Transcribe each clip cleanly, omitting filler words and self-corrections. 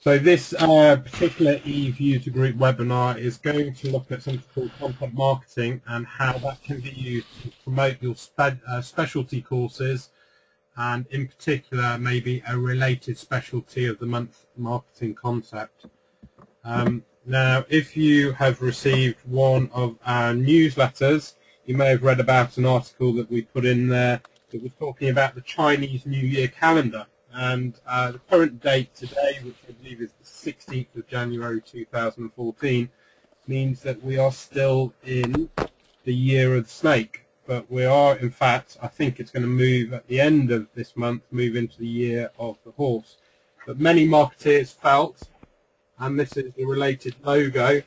So this particular Eve user group webinar is going to look at something called content marketing and how that can be used to promote your specialty courses, and in particular maybe a related specialty of the month marketing concept. Now, if you have received one of our newsletters, you may have read about an article that we put in there that was talking about the Chinese New Year calendar. And the current date today, which I believe is the 16th of January 2014, means that we are still in the year of the snake. But we are, in fact, I think it's going to move at the end of this month, move into the year of the horse. But many marketeers felt, and this is the related logo,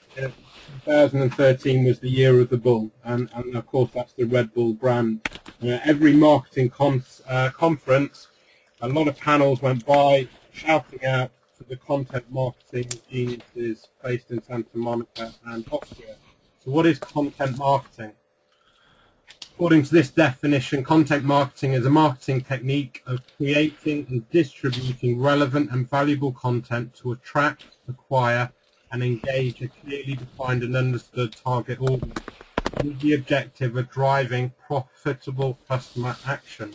2013 was the year of the bull, and of course that's the Red Bull brand. Every marketing conference, a lot of panels went by shouting out to the content marketing geniuses based in Santa Monica and Austria. So what is content marketing? According to this definition, content marketing is a marketing technique of creating and distributing relevant and valuable content to attract, acquire, and engage a clearly defined and understood target audience, with the objective of driving profitable customer action.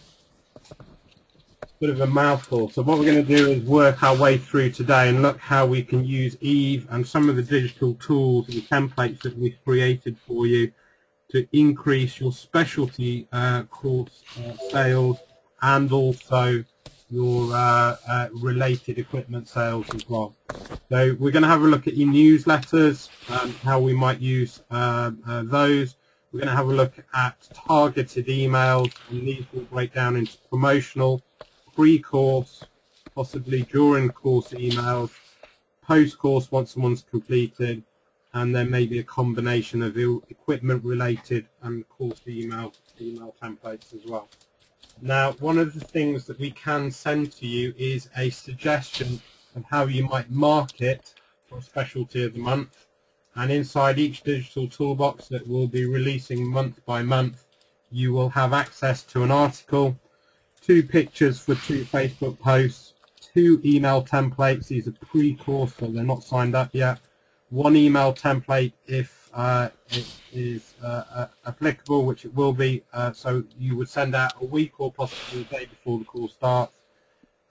Bit of a mouthful. So what we're going to do is work our way through today and look how we can use Eve and some of the digital tools and templates that we've created for you to increase your specialty course sales and also your related equipment sales as well. So we're going to have a look at your newsletters and how we might use those. We're going to have a look at targeted emails, and these will break down into promotional, pre-course, possibly during course emails, post-course once someone's completed, and then maybe a combination of equipment related and course email templates as well. Now, one of the things that we can send to you is a suggestion of how you might market for a specialty of the month, and inside each digital toolbox that we'll be releasing month by month, you will have access to an article, 2 pictures for 2 Facebook posts, 2 email templates. These are pre-course, so they're not signed up yet. 1 email template if it is applicable, which it will be. So you would send out a week or possibly a day before the course starts,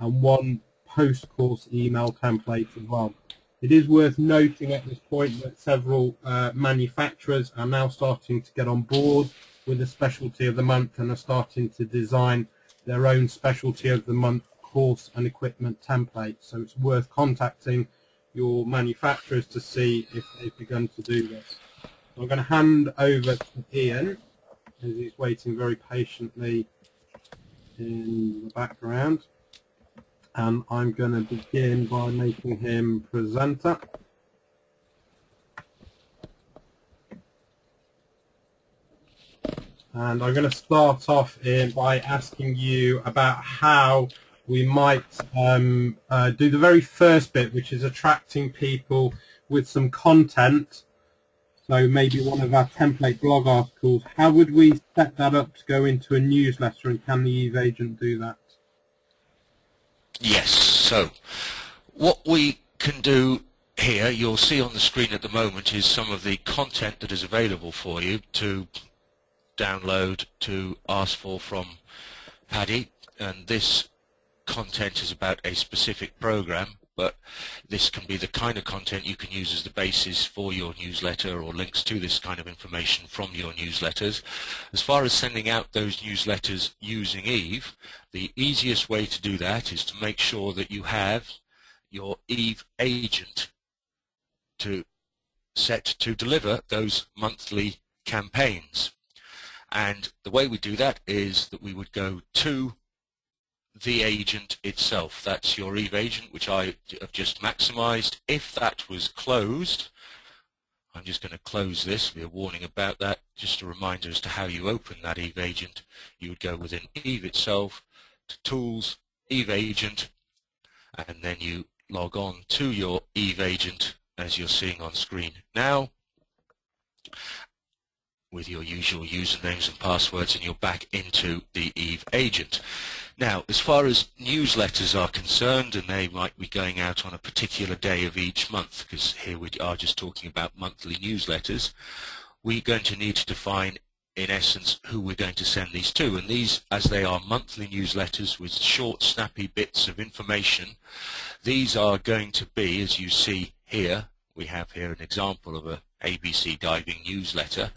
and 1 post-course email template as well. It is worth noting at this point that several manufacturers are now starting to get on board with the specialty of the month and are starting to design their own specialty of the month course and equipment template. So it's worth contacting your manufacturers to see if they've begun to do this. I'm going to hand over to Ian, as he's waiting very patiently in the background. And I'm going to begin by making him presenter. And I'm going to start off by asking you about how we might do the very first bit, which is attracting people with some content. So maybe one of our template blog articles. How would we set that up to go into a newsletter, and can the Eve agent do that? Yes, so what we can do here, you'll see on the screen at the moment, is some of the content that is available for you to download, to ask for from PADI, and this content is about a specific program, but this can be the kind of content you can use as the basis for your newsletter, or links to this kind of information from your newsletters. As far as sending out those newsletters using Eve, the easiest way to do that is to make sure that you have your Eve agent set to deliver those monthly campaigns. And the way we do that is that we would go to the agent itself. That's your Eve agent, which I have just maximized. If that was closed, I'm just going to close this. Be a warning about that. Just a reminder as to how you open that Eve agent. You would go within Eve itself to Tools, Eve Agent, and then you log on to your Eve agent as you're seeing on screen now. with your usual usernames and passwords, and you're back into the Eve agent. Now, as far as newsletters are concerned, and they might be going out on a particular day of each month, because here we are just talking about monthly newsletters, we're going to need to define, in essence, who we're going to send these to. And these, as they are monthly newsletters with short, snappy bits of information, these are going to be, as you see here, we have here an example of a ABC diving newsletter.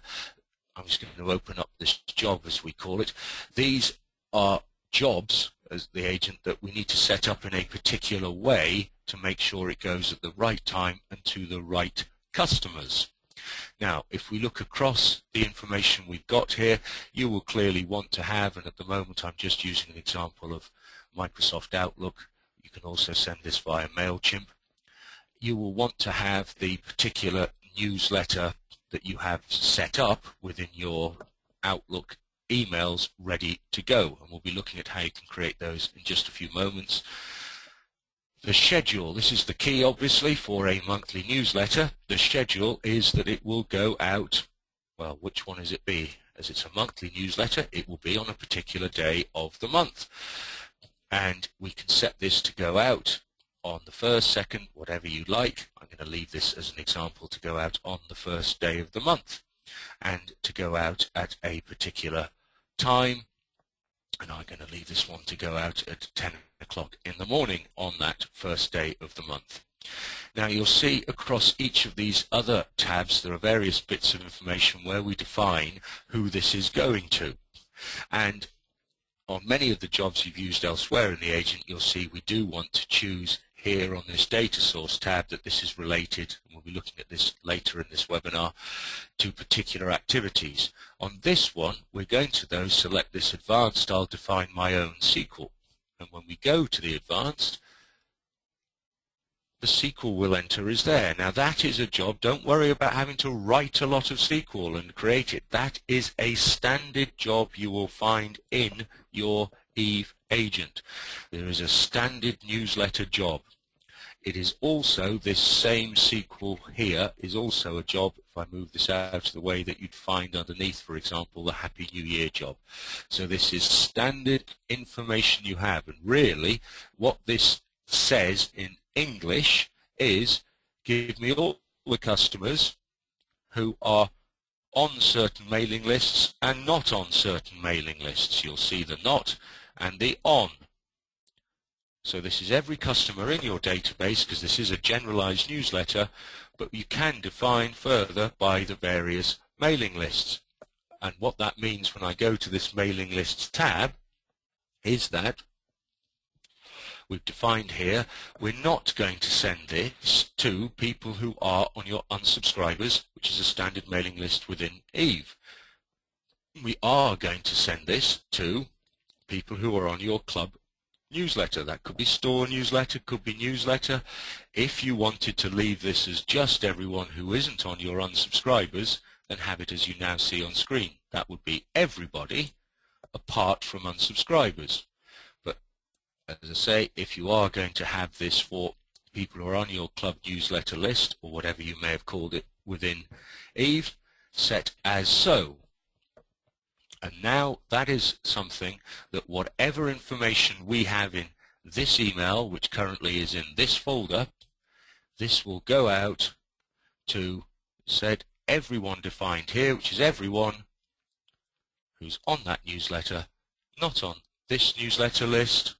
I'm just going to open up this job, as we call it. These are jobs, as the agent, that we need to set up in a particular way to make sure it goes at the right time and to the right customers. Now, if we look across the information we've got here, you will clearly want to have, and at the moment I'm just using an example of Microsoft Outlook, you can also send this via MailChimp, you will want to have the particular newsletter that you have set up within your Outlook emails ready to go, and we'll be looking at how you can create those in just a few moments. The schedule, this is the key obviously for a monthly newsletter. The schedule is that it will go out, well, which one is it be? As it's a monthly newsletter, it will be on a particular day of the month, and we can set this to go out on the first, second, whatever you like. I'm going to leave this as an example to go out on the first day of the month, and to go out at a particular time, and I'm going to leave this one to go out at 10 o'clock in the morning on that first day of the month. Now you'll see across each of these other tabs there are various bits of information where we define who this is going to, and on many of the jobs you've used elsewhere in the agent, you'll see we do want to choose here on this data source tab that this is related, and we'll be looking at this later in this webinar, to particular activities. On this one, we're going to though select this advanced, I'll define my own SQL. And when we go to the advanced, the SQL we'll enter is there. Now that is a job, don't worry about having to write a lot of SQL and create it. That is a standard job you will find in your Eve agent. There is a standard newsletter job. It is also, this same SQL here is also a job, if I move this out of the way, that you'd find underneath, for example, the Happy New Year job. So this is standard information you have, and really what this says in English is, give me all the customers who are on certain mailing lists and not on certain mailing lists. You'll see the not and the on. So this is every customer in your database, because this is a generalized newsletter, but you can define further by the various mailing lists. And what that means when I go to this mailing lists tab is that we've defined here, we're not going to send this to people who are on your unsubscribers, which is a standard mailing list within Eve. We are going to send this to people who are on your club newsletter. That could be store newsletter, could be newsletter. If you wanted to leave this as just everyone who isn't on your unsubscribers, then have it as you now see on screen. That would be everybody apart from unsubscribers. But as I say, if you are going to have this for people who are on your club newsletter list, or whatever you may have called it within Eve, set as so. And now that is something that whatever information we have in this email, which currently is in this folder, this will go out to said everyone defined here, which is everyone who's on that newsletter, not on this newsletter list,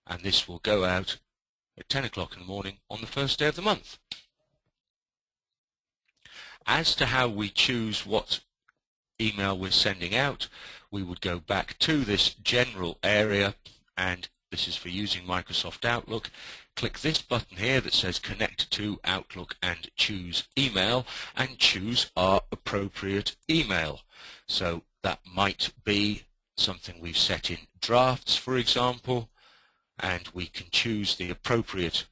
and this will go out at 10 o'clock in the morning on the first day of the month. As to how we choose what email we're sending out, we would go back to this general area, and this is for using Microsoft Outlook. Click this button here that says connect to Outlook and choose email, and choose our appropriate email. So that might be something we've set in drafts, for example, and we can choose the appropriate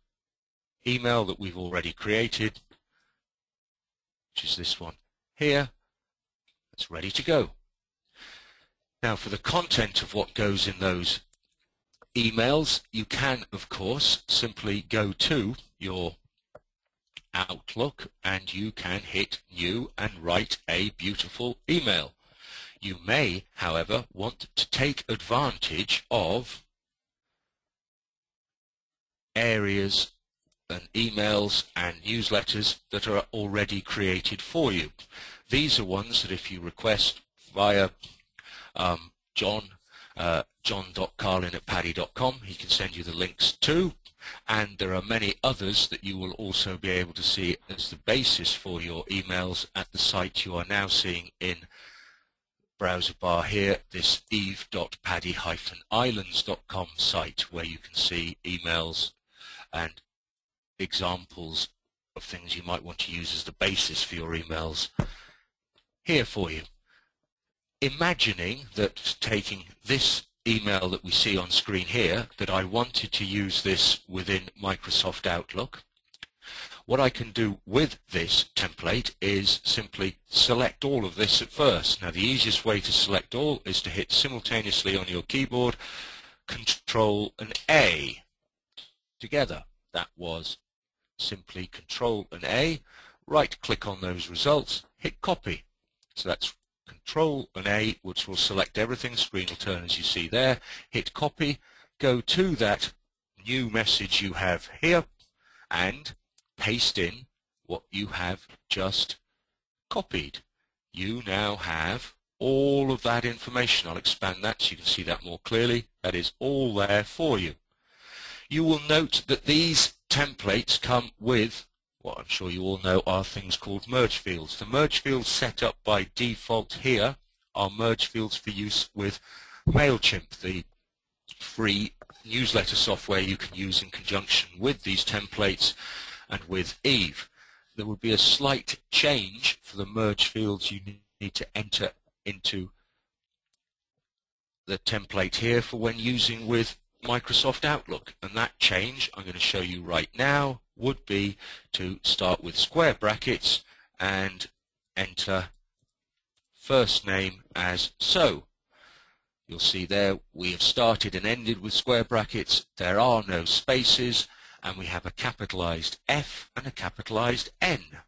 email that we've already created, which is this one here. It's ready to go. Now for the content of what goes in those emails, you can of course simply go to your Outlook, and you can hit New and write a beautiful email. You may, however, want to take advantage of areas and emails and newsletters that are already created for you. These are ones that if you request via john.carlin@padi.com, he can send you the links to, and there are many others that you will also be able to see as the basis for your emails at the site you are now seeing in browser bar here, this eve.padi-islands.com site, where you can see emails and examples of things you might want to use as the basis for your emails here for you. Imagining that taking this email that we see on screen here, that I wanted to use this within Microsoft Outlook, what I can do with this template is simply select all of this at first. Now the easiest way to select all is to hit simultaneously on your keyboard Control and A together. That was simply Control and A, right click on those results, hit copy. So that's Control and A, which will select everything, screen will turn as you see there, hit copy, go to that new message you have here and paste in what you have just copied. You now have all of that information. I'll expand that so you can see that more clearly. That is all there for you. You will note that these templates come with what I'm sure you all know are things called merge fields. The merge fields set up by default here are merge fields for use with MailChimp, the free newsletter software you can use in conjunction with these templates and with Eve. There would be a slight change for the merge fields you need to enter into the template here for when using with Microsoft Outlook, and that change I'm going to show you right now would be to start with square brackets and enter first name as so. You'll see there we have started and ended with square brackets, there are no spaces, and we have a capitalized F and a capitalized N.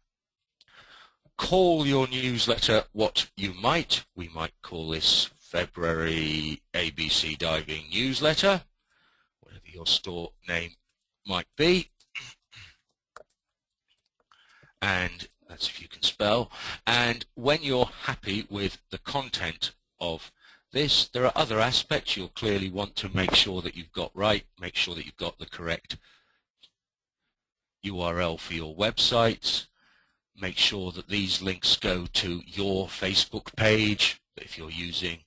Call your newsletter what you might. We might call this February ABC Diving Newsletter, whatever your store name might be. And that's if you can spell. And when you're happy with the content of this, there are other aspects you'll clearly want to make sure that you've got right. Make sure that you've got the correct URL for your websites. Make sure that these links go to your Facebook page. If you're using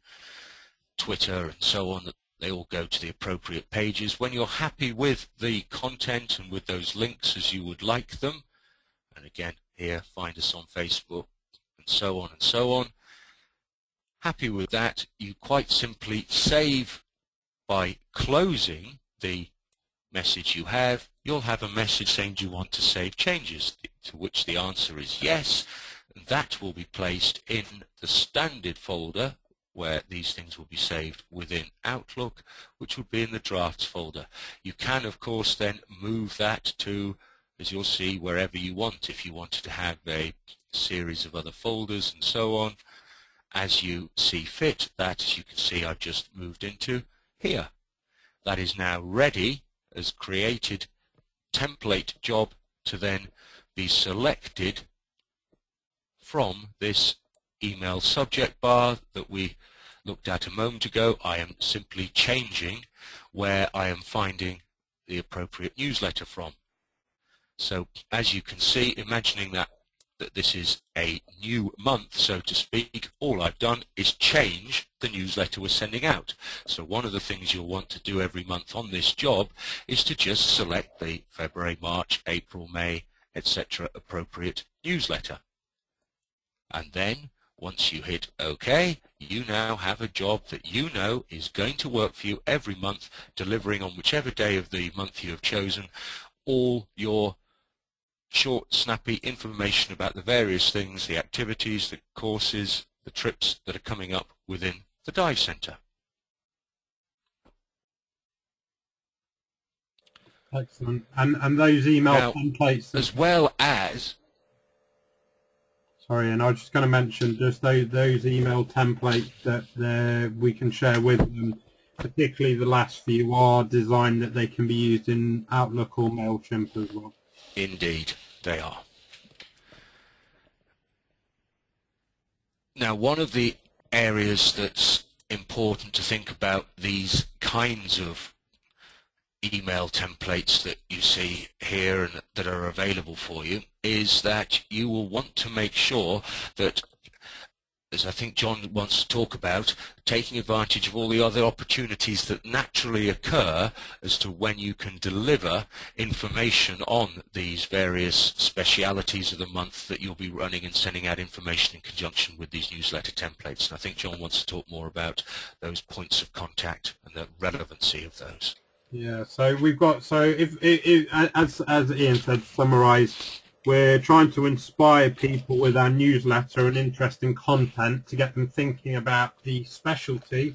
Twitter and so on, that they all go to the appropriate pages. When you're happy with the content and with those links as you would like them, and again here, find us on Facebook and so on and so on. Happy with that, you quite simply save by closing the message you have. You'll have a message saying, do you want to save changes? To which the answer is yes. That will be placed in the standard folder where these things will be saved within Outlook, which would be in the drafts folder. You can, of course, then move that to, as you'll see, wherever you want. If you wanted to have a series of other folders and so on, as you see fit, that, as you can see, I've just moved into here. That is now ready as created template job to then be selected from this email subject bar that we looked at a moment ago. I am simply changing where I am finding the appropriate newsletter from. So as you can see, imagining that this is a new month, so to speak, all I've done is change the newsletter we're sending out. So one of the things you'll want to do every month on this job is to just select the February, March, April, May, etc. appropriate newsletter. And then once you hit OK, you now have a job that you know is going to work for you every month, delivering on whichever day of the month you have chosen all your short, snappy information about the various things, the activities, the courses, the trips that are coming up within the Dive Centre. Excellent. And those email Now, templates, as well as, sorry, and I was just going to mention just those email templates that we can share with them, particularly the last few, are designed that they can be used in Outlook or MailChimp as well. indeed, they are. Now, one of the areas that's important to think about these kinds of email templates that you see here and that are available for you is that you will want to make sure that, as I think John wants to talk about, taking advantage of all the other opportunities that naturally occur as to when you can deliver information on these various specialities of the month that you'll be running and sending out information in conjunction with these newsletter templates. And I think John wants to talk more about those points of contact and the relevancy of those. Yeah, so we've got, so if as Ian said, summarise, we're trying to inspire people with our newsletter and interesting content to get them thinking about the specialty,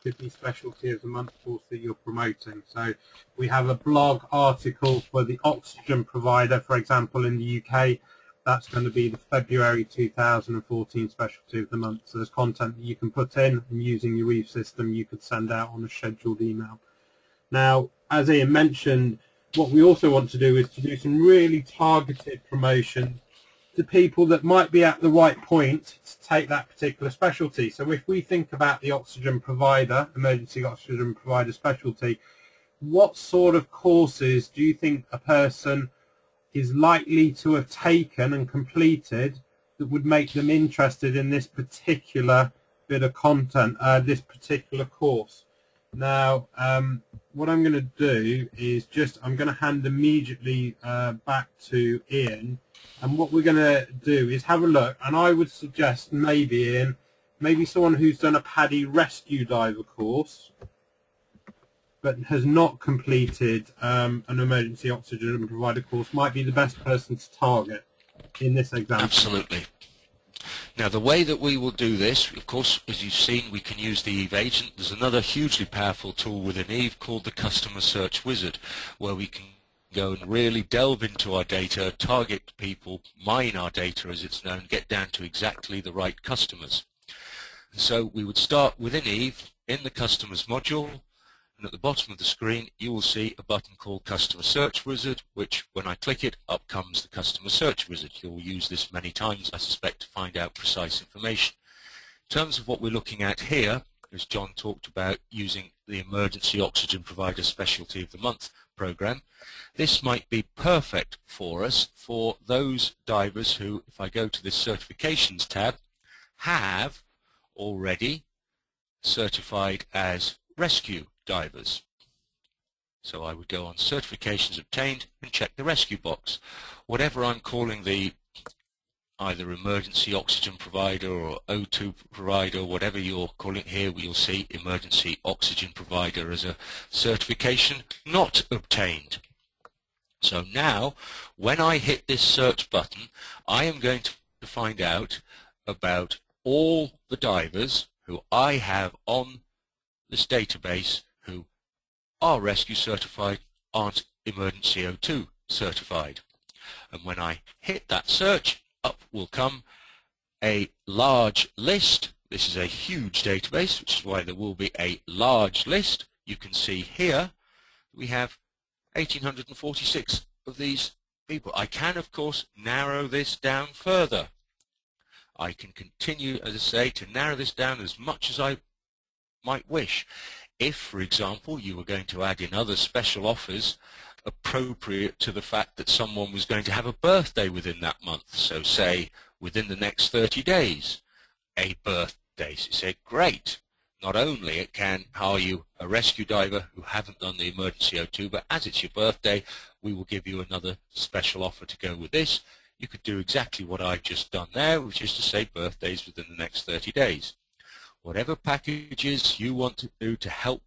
could be specialty of the month course that you're promoting. So we have a blog article for the oxygen provider, for example, in the UK. That's going to be the February 2014 specialty of the month. So there's content that you can put in, and using your Eve system you could send out on a scheduled email. Now, as Ian mentioned, what we also want to do is to do some really targeted promotion to people that might be at the right point to take that particular specialty. So if we think about the oxygen provider, emergency oxygen provider specialty, what sort of courses do you think a person is likely to have taken and completed that would make them interested in this particular bit of content, this particular course? Now, what I'm going to do is I'm going to hand immediately back to Ian, and what we're going to do is have a look, and I would suggest maybe, Ian, maybe someone who's done a PADI rescue diver course but has not completed an emergency oxygen provider course might be the best person to target in this example. Absolutely. Now, the way that we will do this, of course, as you've seen, we can use the Eve agent. There's another hugely powerful tool within Eve called the Customer Search Wizard, where we can go and really delve into our data, target people, mine our data as it's known, get down to exactly the right customers. And so we would start within Eve in the Customers module, and at the bottom of the screen you will see a button called Customer Search Wizard, which when I click it, up comes the Customer Search Wizard. You'll use this many times, I suspect, to find out precise information. In terms of what we're looking at here, as John talked about using the Emergency Oxygen Provider Specialty of the Month program, this might be perfect for us for those divers who, if I go to this Certifications tab, have already certified as rescue divers. So I would go on Certifications Obtained and check the rescue box. Whatever I'm calling the either emergency oxygen provider or O2 provider, whatever you're calling it here, you'll see emergency oxygen provider as a certification not obtained. So now when I hit this search button, I am going to find out about all the divers who I have on this database who are rescue certified, aren't emergency O2 certified. And when I hit that search, up will come a large list. This is a huge database, which is why there will be a large list. You can see here we have 1,846 of these people. I can, of course, narrow this down further. I can continue, as I say, to narrow this down as much as I might wish. If, for example, you were going to add in other special offers appropriate to the fact that someone was going to have a birthday within that month, so say within the next 30 days, a birthday, so you say, great. Not only it can hire you a rescue diver who haven't done the emergency O2, but as it's your birthday, we will give you another special offer to go with this. You could do exactly what I've just done there, which is to say birthdays within the next 30 days. Whatever packages you want to do to help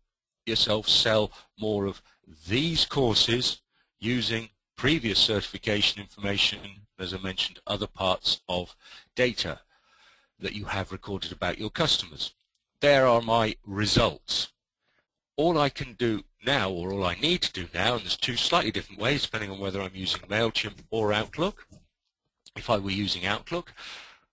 yourself sell more of these courses using previous certification information, as I mentioned, other parts of data that you have recorded about your customers. There are my results. All I can do now, or all I need to do now, and there's two slightly different ways depending on whether I'm using MailChimp or Outlook. If I were using Outlook,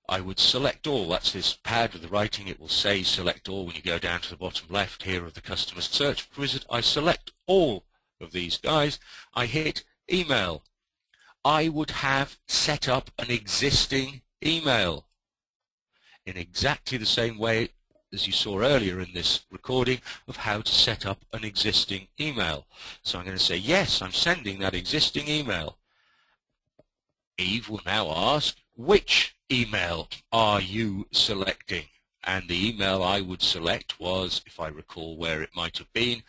I would select all. That's this pad with the writing. It will say select all when you go down to the bottom left here of the customer search wizard. I select all of these guys. I hit email. I would have set up an existing email in exactly the same way as you saw earlier in this recording of how to set up an existing email. So I'm going to say yes, I'm sending that existing email. Eve will now ask, which email are you selecting? And the email I would select was, if I recall where it might have been,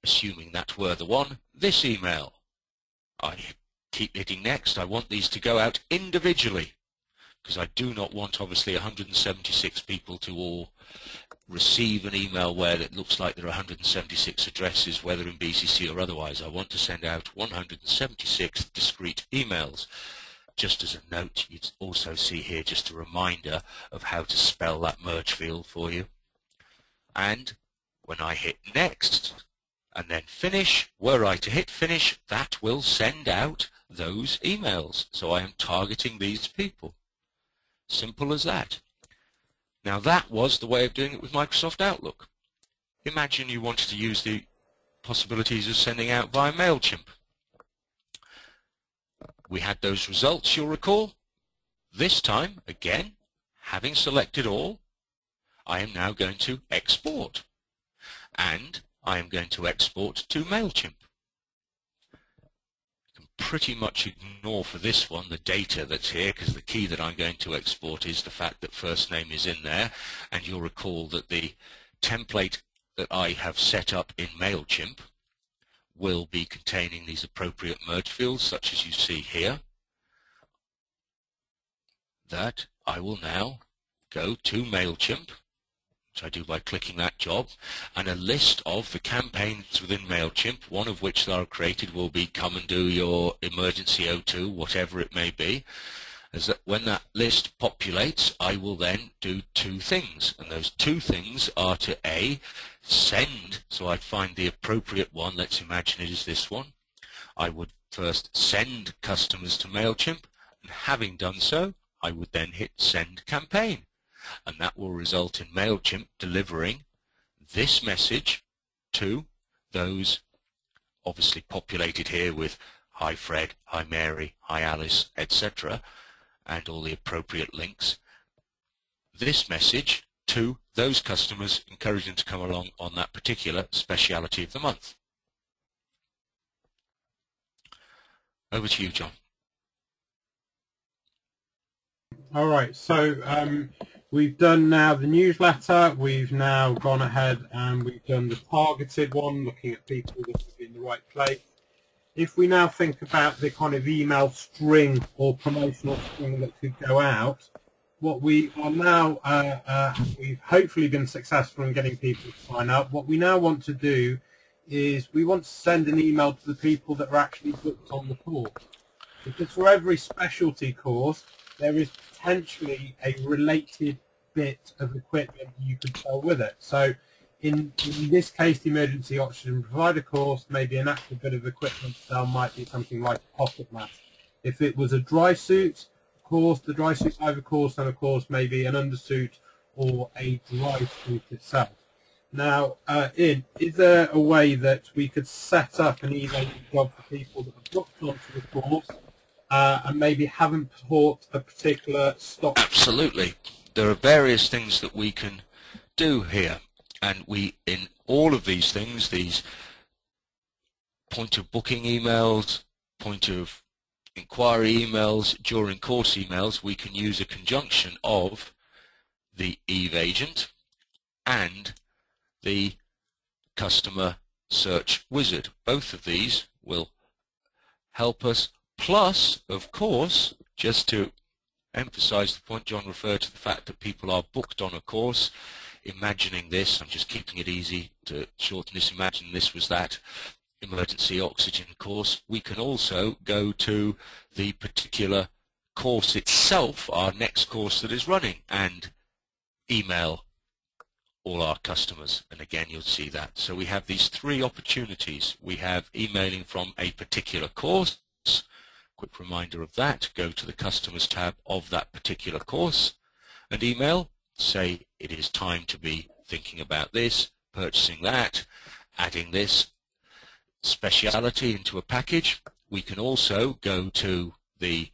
assuming that were the one, this email. I keep hitting next. I want these to go out individually, because I do not want, obviously, 176 people to all receive an email where it looks like there are 176 addresses, whether in BCC or otherwise. I want to send out 176 discrete emails. Just as a note, you'd also see here just a reminder of how to spell that merge field for you. And when I hit next and then finish, were I to hit finish, that will send out those emails. So I am targeting these people. Simple as that. Now that was the way of doing it with Microsoft Outlook. Imagine you wanted to use the possibilities of sending out via MailChimp. We had those results, you'll recall. This time, again, having selected all, I am now going to export. And I am going to export to MailChimp. Pretty much ignore for this one the data that's here, because the key that I'm going to export is the fact that first name is in there, and you'll recall that the template that I have set up in MailChimp will be containing these appropriate merge fields such as you see here. That I will now go to MailChimp, which I do by clicking that job, and a list of the campaigns within MailChimp, one of which that are created will be come and do your emergency O2, whatever it may be. As that when that list populates, I will then do two things, and those two things are to A, send, so I'd find the appropriate one, let's imagine it is this one. I would first send customers to MailChimp, and having done so, I would then hit send campaign. And that will result in MailChimp delivering this message to those obviously populated here with hi Fred, hi Mary, hi Alice, etc., and all the appropriate links. This message to those customers, encouraging them to come along on that particular speciality of the month. Over to you, John. All right, so we've done now the newsletter, we've now gone ahead and we've done the targeted one, looking at people that are in the right place. If we now think about the kind of email string or promotional string that could go out, what we are now, we've hopefully been successful in getting people to sign up. What we now want to do is we want to send an email to the people that are actually booked on the course. Because for every specialty course, there is potentially a related bit of equipment you could sell with it. So in this case, the emergency oxygen provider course, maybe an actual bit of equipment to sell might be something like a pocket mask. If it was a dry suit course, the dry suit diver course, and of course maybe an undersuit or a dry suit itself. Now, is there a way that we could set up an email job for people that are booked onto the course and maybe haven't taught a particular stock? Absolutely. There are various things that we can do here, and we, in all of these things, these point of booking emails, point of inquiry emails, during course emails, we can use a conjunction of the Eve agent and the customer search wizard. Both of these will help us. Plus, of course, just to emphasize the point John referred to, the fact that people are booked on a course, imagining this, I'm just keeping it easy to shorten this, imagine this was that emergency oxygen course. We can also go to the particular course itself, our next course that is running, and email all our customers, and again you'll see that. So we have these three opportunities. We have emailing from a particular course. Quick reminder of that, go to the customers tab of that particular course and email, say it is time to be thinking about this, purchasing that, adding this speciality into a package. We can also go to the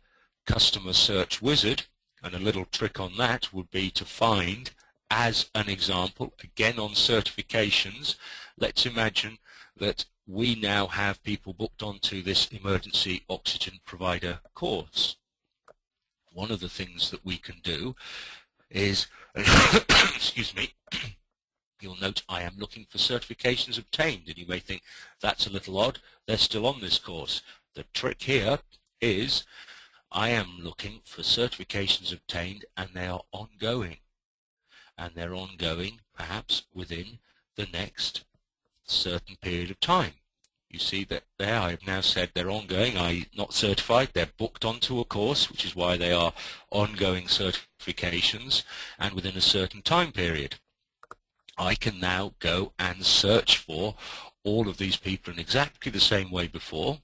customer search wizard, and a little trick on that would be to find, as an example, again on certifications, let's imagine that we now have people booked onto this emergency oxygen provider course. One of the things that we can do is, excuse me, you'll note I am looking for certifications obtained, and you may think that's a little odd, they're still on this course. The trick here is I am looking for certifications obtained and they are ongoing. And they're ongoing perhaps within the next certain period of time. You see that there I have now said they're ongoing, i.e. not certified, they're booked onto a course, which is why they are ongoing certifications and within a certain time period. I can now go and search for all of these people in exactly the same way before.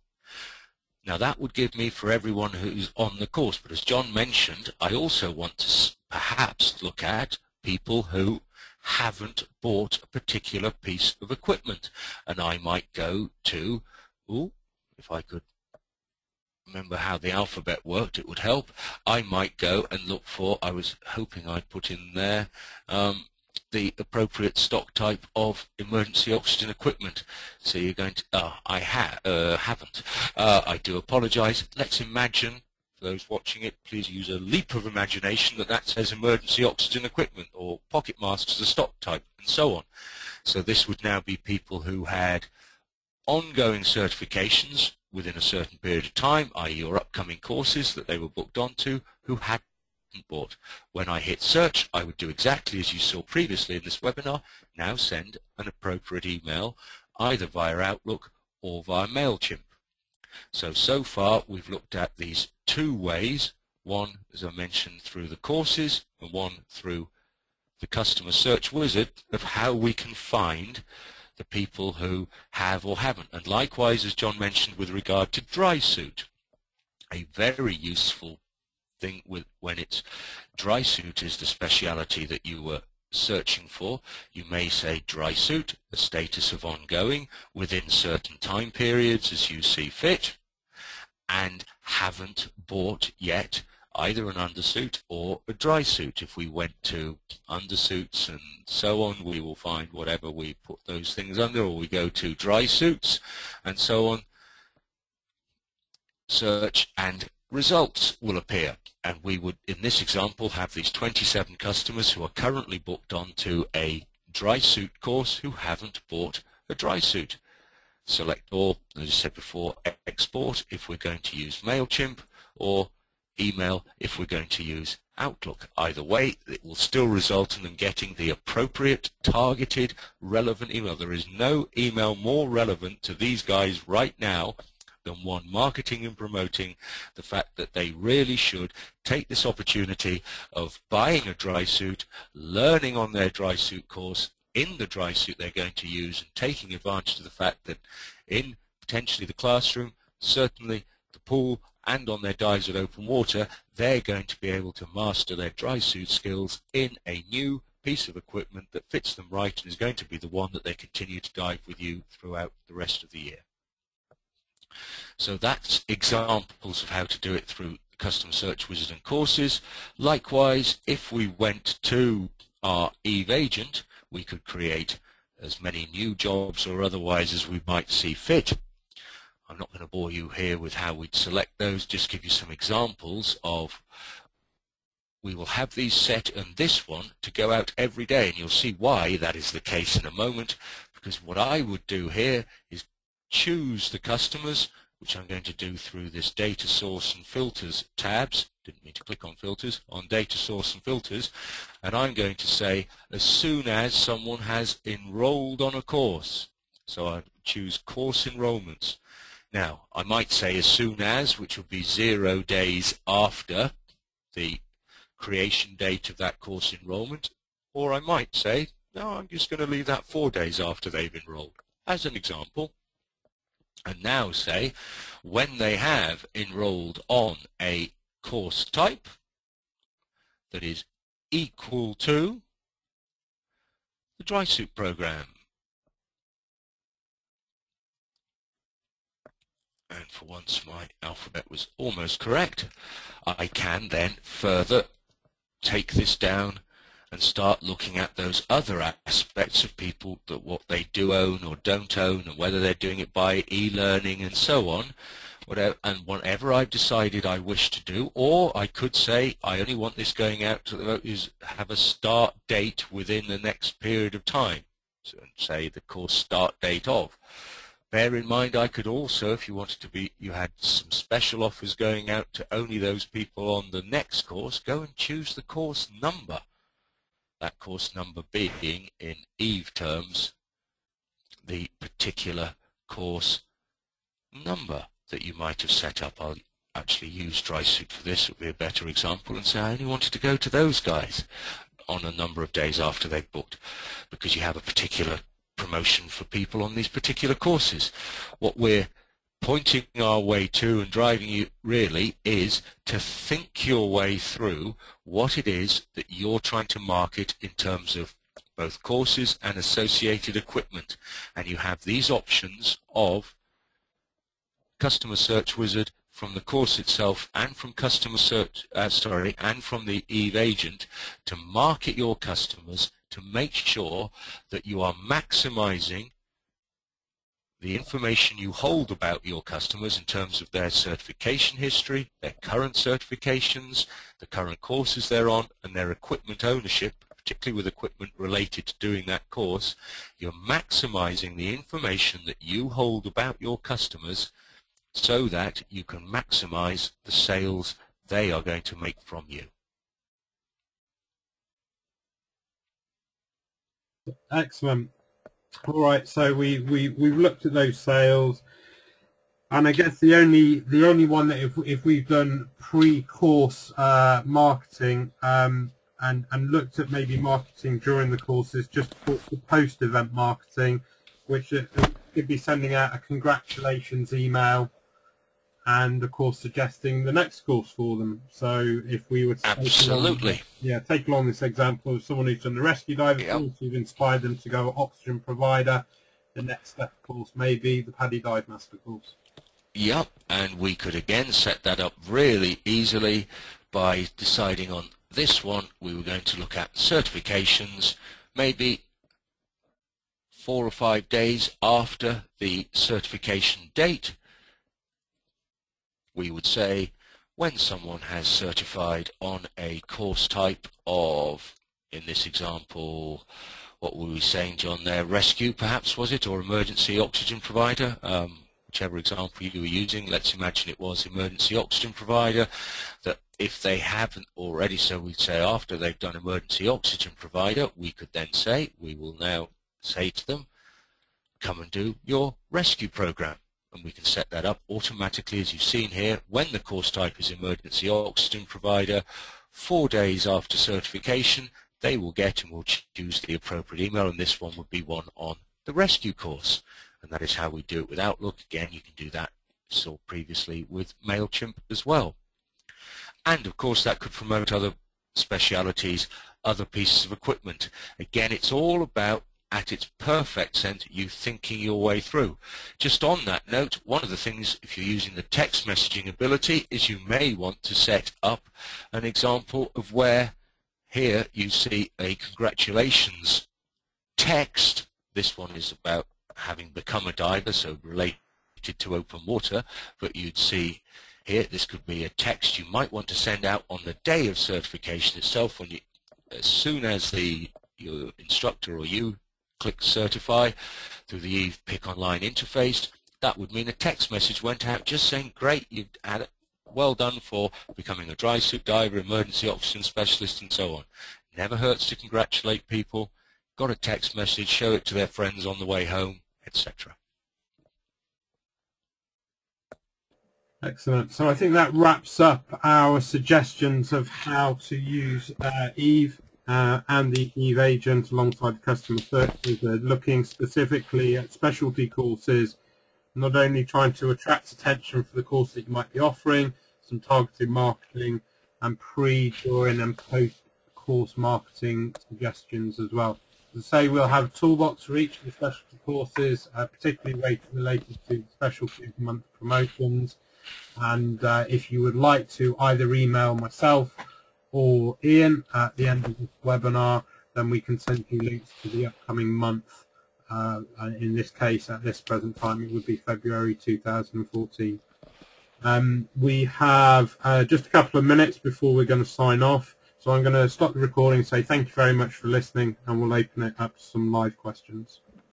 Now that would give me for everyone who's on the course, but as John mentioned, I also want to perhaps look at people who haven't bought a particular piece of equipment, and I might go to, if I could remember how the alphabet worked, it would help. I might go and look for, I was hoping I'd put in there, the appropriate stock type of emergency oxygen equipment. So you're going to, I haven't. I do apologize. Let's imagine, for those watching it, please use a leap of imagination that says emergency oxygen equipment or pocket masks as a stock type and so on. So this would now be people who had ongoing certifications within a certain period of time, i.e. your upcoming courses that they were booked onto, who hadn't bought. When I hit search, I would do exactly as you saw previously in this webinar, now send an appropriate email either via Outlook or via MailChimp. So far we've looked at these two ways, one as I mentioned through the courses and one through the customer search wizard, of how we can find the people who have or haven't. And likewise, as John mentioned with regard to dry suit, a very useful thing when it's dry suit is the speciality that you were searching for. You may say dry suit, the status of ongoing within certain time periods as you see fit, and haven't bought yet either an undersuit or a dry suit. If we went to undersuits and so on, we will find whatever we put those things under, or we go to dry suits and so on, search, and results will appear. And we would, in this example, have these 27 customers who are currently booked onto a dry suit course who haven't bought a dry suit. Select all, as I said before, export if we're going to use MailChimp, or email if we're going to use Outlook. Either way, it will still result in them getting the appropriate, targeted, relevant email. There is no email more relevant to these guys right now than one marketing and promoting the fact that they really should take this opportunity of buying a dry suit, learning on their dry suit course in the dry suit they're going to use, and taking advantage of the fact that in potentially the classroom, certainly the pool, and on their dives at open water, they're going to be able to master their dry suit skills in a new piece of equipment that fits them right and is going to be the one that they continue to dive with you throughout the rest of the year. So that's examples of how to do it through the Custom Search Wizard and courses. Likewise, if we went to our Eve agent, we could create as many new jobs or otherwise as we might see fit. I'm not going to bore you here with how we'd select those, just give you some examples of, we will have these set and this one to go out every day, and you'll see why that is the case in a moment, because what I would do here is choose the customers, which I'm going to do through this data source and filters tabs. Didn't mean to click on filters, on data source and filters, and I'm going to say as soon as someone has enrolled on a course. So I choose course enrollments. Now I might say as soon as, which would be 0 days after the creation date of that course enrollment, or I might say No, I'm just going to leave that 4 days after they've enrolled, as an example. And now say, when they have enrolled on a course type that is equal to the dry suit program. And for once my alphabet was almost correct, I can then further take this down and start looking at those other aspects of people, that what they do own or don't own, and whether they're doing it by e-learning and so on, whatever I've decided I wish to do. Or I could say I only want this going out to the voters, have a start date within the next period of time, so say the course start date of. Bear in mind, I could also, if you wanted to be, you had some special offers going out to only those people on the next course, go and choose the course number. That course number being, in EVE terms, the particular course number that you might have set up. I'll actually use dry suit for this, it would be a better example, and say I only wanted to go to those guys on a number of days after they've booked, because you have a particular promotion for people on these particular courses. What we're pointing our way to and driving you really is to think your way through what it is that you're trying to market in terms of both courses and associated equipment. And you have these options of Customer Search Wizard from the course itself and from Customer Search, and from the EVE agent to market your customers, to make sure that you are maximizing the information you hold about your customers in terms of their certification history, their current certifications, the current courses they're on, and their equipment ownership, particularly with equipment related to doing that course. You're maximizing the information that you hold about your customers so that you can maximize the sales they are going to make from you. Excellent. All right, so we've looked at those sales, and I guess the only one that if we've done pre-course marketing and looked at maybe marketing during the courses, just for post-event marketing, which it could be sending out a congratulations email, and of course suggesting the next course for them. So if we were to take along this example of someone who's done the rescue diver course, we've inspired them to go oxygen provider, the next step course may be the PADI dive master course. Yep, and we could again set that up really easily by deciding on this one. We were going to look at certifications, maybe 4 or 5 days after the certification date. We would say when someone has certified on a course type of, in this example, what were we saying, John, there, rescue perhaps, was it, or emergency oxygen provider, whichever example you were using. Let's imagine it was emergency oxygen provider, that if they haven't already, so we'd say after they've done emergency oxygen provider, we could then say, we will now say to them, come and do your rescue program. And we can set that up automatically, as you've seen here, when the course type is emergency oxygen provider. 4 days after certification, they will get and will choose the appropriate email, and this one would be one on the rescue course. And that is how we do it with Outlook. Again, you can do that, saw previously, with MailChimp as well. And of course, that could promote other specialities, other pieces of equipment. Again, it's all about, at its perfect sense, you thinking your way through. Just on that note, one of the things, if you're using the text messaging ability, is you may want to set up an example of where here you see a congratulations text. This one is about having become a diver, so related to open water, but you'd see here this could be a text you might want to send out on the day of certification itself, when you, as soon as your instructor or you click certify through the EVE Pick Online interface. That would mean a text message went out just saying, great, you've had it, well done for becoming a dry suit diver, emergency oxygen specialist, and so on. Never hurts to congratulate people. Got a text message, show it to their friends on the way home, etc. Excellent. So I think that wraps up our suggestions of how to use EVE. and the Eve agent alongside the customer services are looking specifically at specialty courses, not only trying to attract attention for the course that you might be offering, some targeted marketing and pre, during and post course marketing suggestions as well. As I say, we'll have a toolbox for each of the specialty courses, particularly related to specialty month promotions. And if you would like to either email myself or Ian at the end of this webinar, then we can send you links to the upcoming month. In this case, at this present time, it would be February 2014. We have just a couple of minutes before we're going to sign off. So I'm going to stop the recording and say thank you very much for listening, and we'll open it up to some live questions.